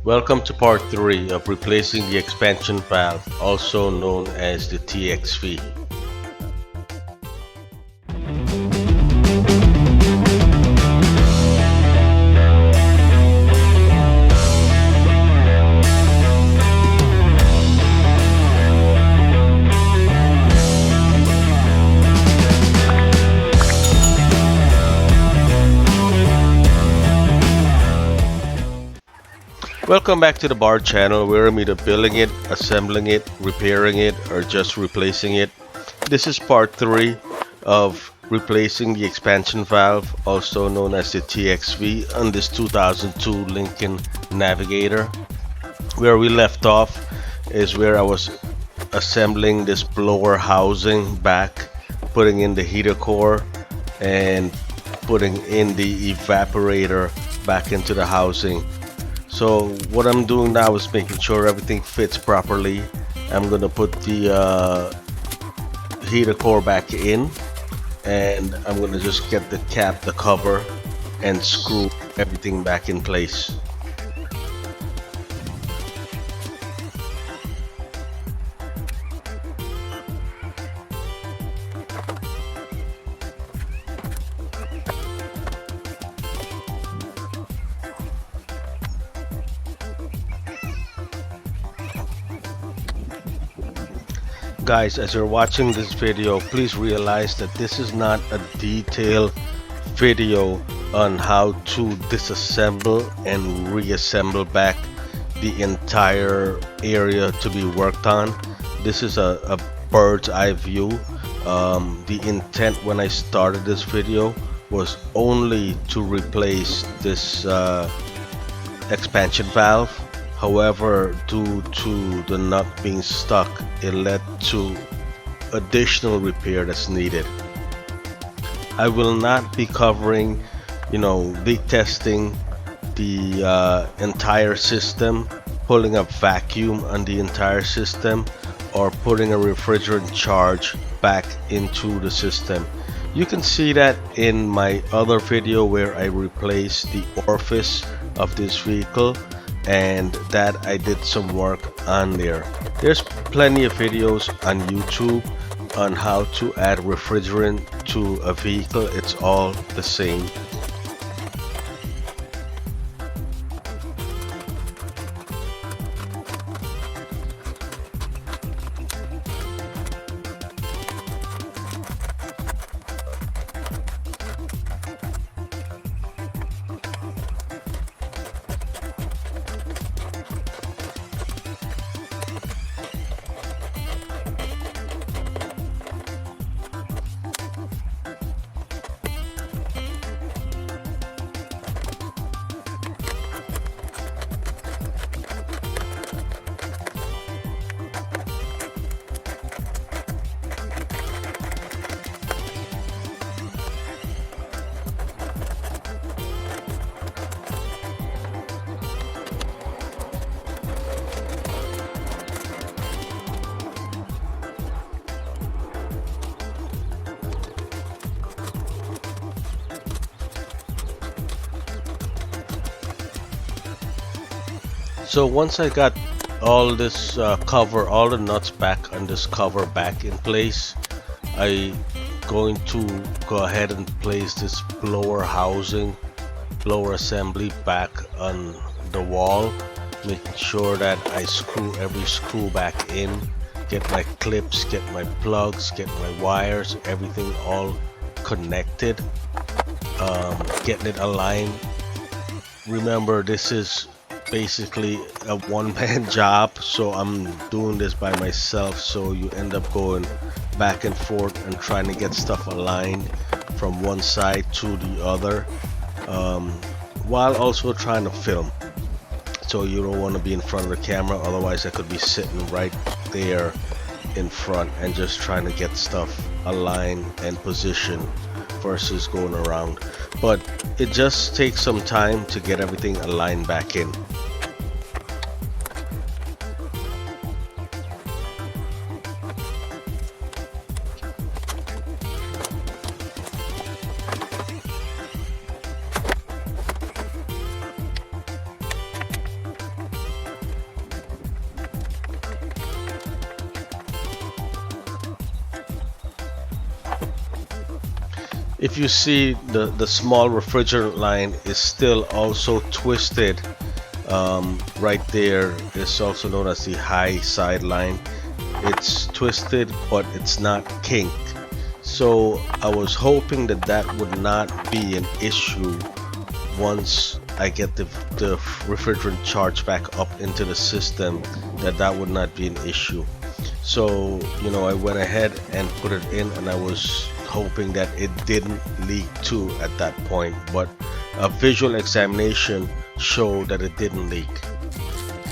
Welcome to part 3 of replacing the expansion valve, also known as the TXV. Welcome back to the bar channel where I'm either building it, assembling it, repairing it, or just replacing it. This is part 3 of replacing the expansion valve, also known as the TXV, on this 2002 Lincoln Navigator. Where we left off is where I was assembling this blower housing back, putting in the heater core and putting in the evaporator back into the housing. So what I'm doing now is making sure everything fits properly. I'm gonna put the heater core back in, and I'm gonna just get the cap, the cover, and screw everything back in place. Guys, as you're watching this video, please realize that this is not a detailed video on how to disassemble and reassemble back the entire area to be worked on. This is a bird's eye view. The intent when I started this video was only to replace this expansion valve. However, due to the nut being stuck, it led to additional repair that's needed. I will not be covering, leak testing the entire system, pulling a vacuum on the entire system, or putting a refrigerant charge back into the system. You can see that in my other video where I replaced the orifice of this vehicle, and that I did some work on there. There's plenty of videos on YouTube on how to add refrigerant to a vehicle. It's all the same. So once I got all this cover, all the nuts back on this cover back in place, I going to go ahead and place this blower housing, blower assembly back on the wall, making sure that I screw every screw back in, get my clips, get my plugs, get my wires, everything all connected, getting it aligned. Remember, this is basically a one-man job, so I'm doing this by myself, so you end up going back and forth and trying to get stuff aligned from one side to the other, while also trying to film. So you don't want to be in front of the camera, otherwise I could be sitting right there in front and just trying to get stuff aligned and positioned versus going around. But it just takes some time to get everything aligned back in. If you see the small refrigerant line is still also twisted, right there is also known as the high side line. It's twisted, but it's not kinked. So I was hoping that that would not be an issue once I get the refrigerant charged back up into the system, that would not be an issue. So, I went ahead and put it in, and I was hoping that it didn't leak too at that point, but a visual examination showed that it didn't leak.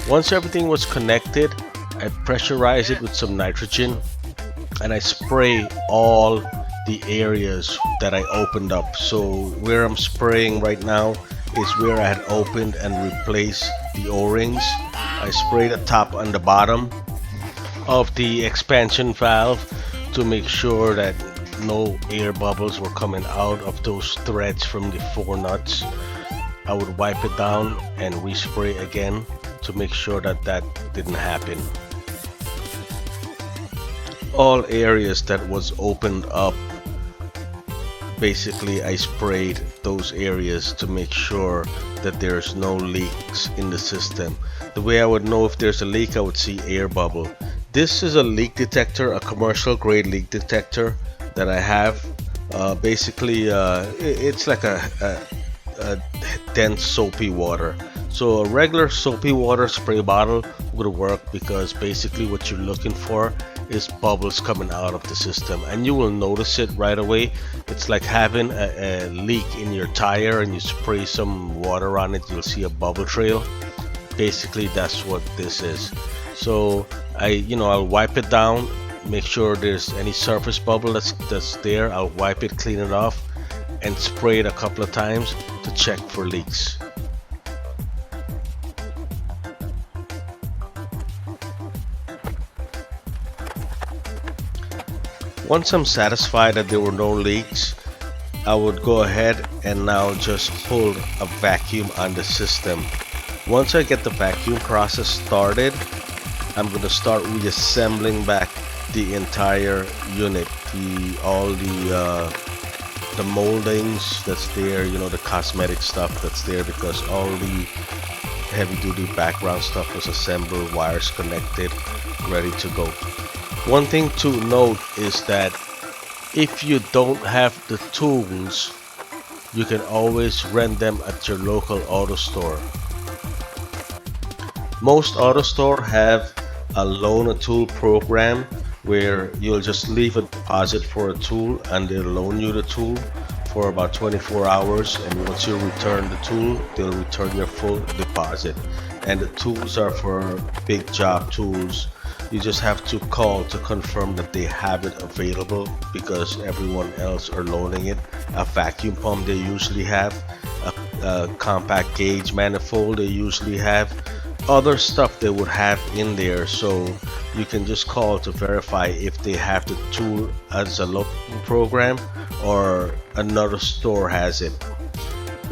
Once everything was connected, I pressurize it with some nitrogen and I spray all the areas that I opened up. So where I'm spraying right now is where I had opened and replaced the O-rings. I sprayed the top and the bottom of the expansion valve to make sure that no air bubbles were coming out of those threads from the 4 nuts. I would wipe it down and respray again to make sure that that didn't happen. All areas that was opened up, basically I sprayed those areas to make sure that there's no leaks in the system. The way I would know if there's a leak, I would see air bubble. This is a leak detector, a commercial grade leak detector that I have. Basically it's like a dense soapy water. So a regular soapy water spray bottle would work, because basically what you're looking for is bubbles coming out of the system, and you will notice it right away. It's like having a leak in your tire and you spray some water on it, you'll see a bubble trail. Basically that's what this is. So I'll wipe it down, make sure there's any surface bubble that's there. I'll wipe it, clean it off, and spray it a couple of times to check for leaks. Once I'm satisfied that there were no leaks, I would go ahead and now just pull a vacuum on the system. Once I get the vacuum process started, I'm going to start reassembling back the entire unit, all the moldings that's there, the cosmetic stuff that's there, because all the heavy duty background stuff was assembled, wires connected, ready to go. One thing to note is that if you don't have the tools, you can always rent them at your local auto store. Most auto store have a loan a tool program where you'll just leave a deposit for a tool and they'll loan you the tool for about 24 hours, and once you return the tool, they'll return your full deposit. And the tools are for big job tools. You just have to call to confirm that they have it available, because everyone else are loaning it. A vacuum pump they usually have, a compact gauge manifold they usually have, other stuff they would have in there. So you can just call to verify if they have the tool as a local program or another store has it.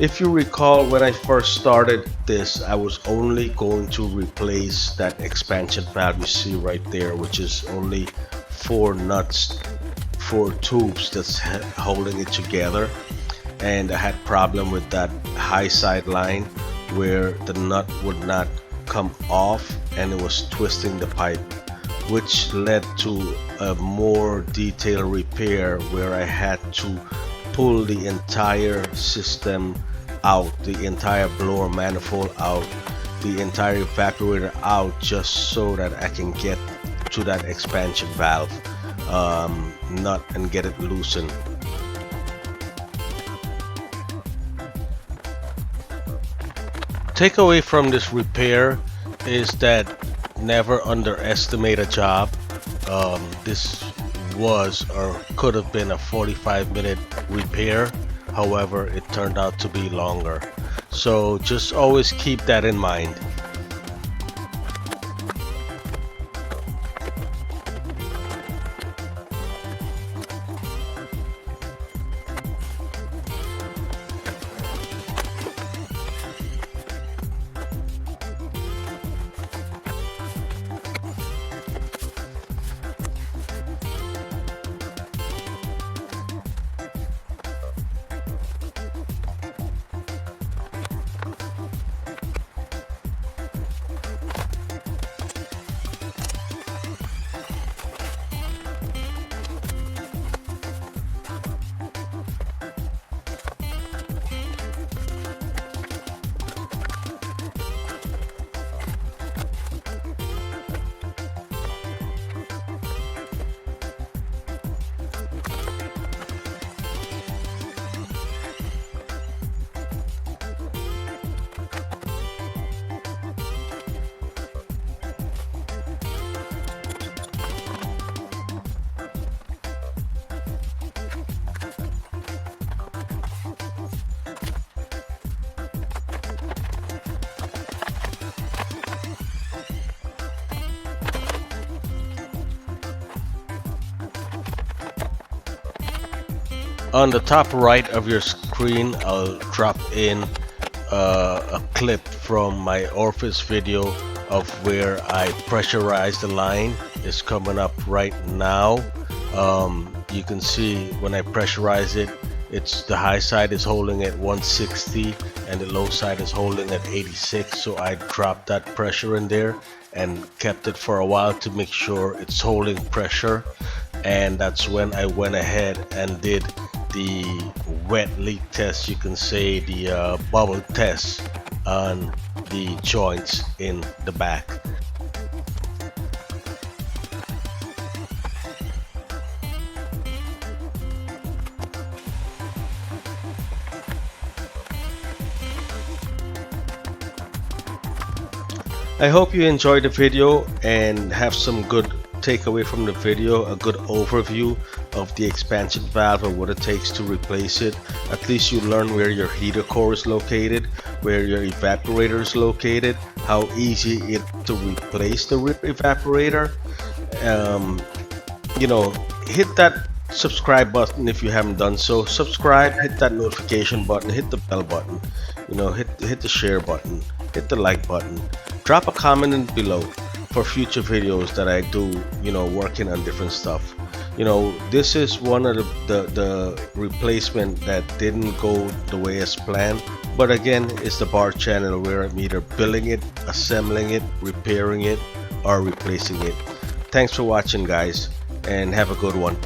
If you recall, when I first started this, I was only going to replace that expansion valve you see right there, which is only 4 nuts, 4 tubes that's holding it together. And I had problem with that high side line where the nut would not come off and it was twisting the pipe, which led to a more detailed repair where I had to pull the entire system out, the entire blower manifold out, the entire evaporator out, just so that I can get to that expansion valve nut and get it loosened. Takeaway from this repair is that never underestimate a job. This was or could have been a 45-minute repair. However, it turned out to be longer. So just always keep that in mind. On the top right of your screen, I'll drop in a clip from my Orifice video of where I pressurize the line. It's coming up right now. You can see when I pressurize it, it's the high side is holding at 160 and the low side is holding at 86. So I dropped that pressure in there and kept it for a while to make sure it's holding pressure. And that's when I went ahead and did the wet leak test, you can say the bubble test on the joints in the back. I hope you enjoyed the video and have some good takeaway from the video, a good overview of the expansion valve and what it takes to replace it. At least you learn where your heater core is located, where your evaporator is located, how easy it is to replace the evaporator. You know, hit that subscribe button if you haven't done so. Subscribe, hit that notification button, hit the bell button, you know, hit the share button, hit the like button. Drop a comment in below for future videos that I do, you know, working on different stuff. You know, this is one of the replacement that didn't go the way as planned, but again, it's the bar channel where I'm either building it, assembling it, repairing it, or replacing it. Thanks for watching, guys, and have a good one.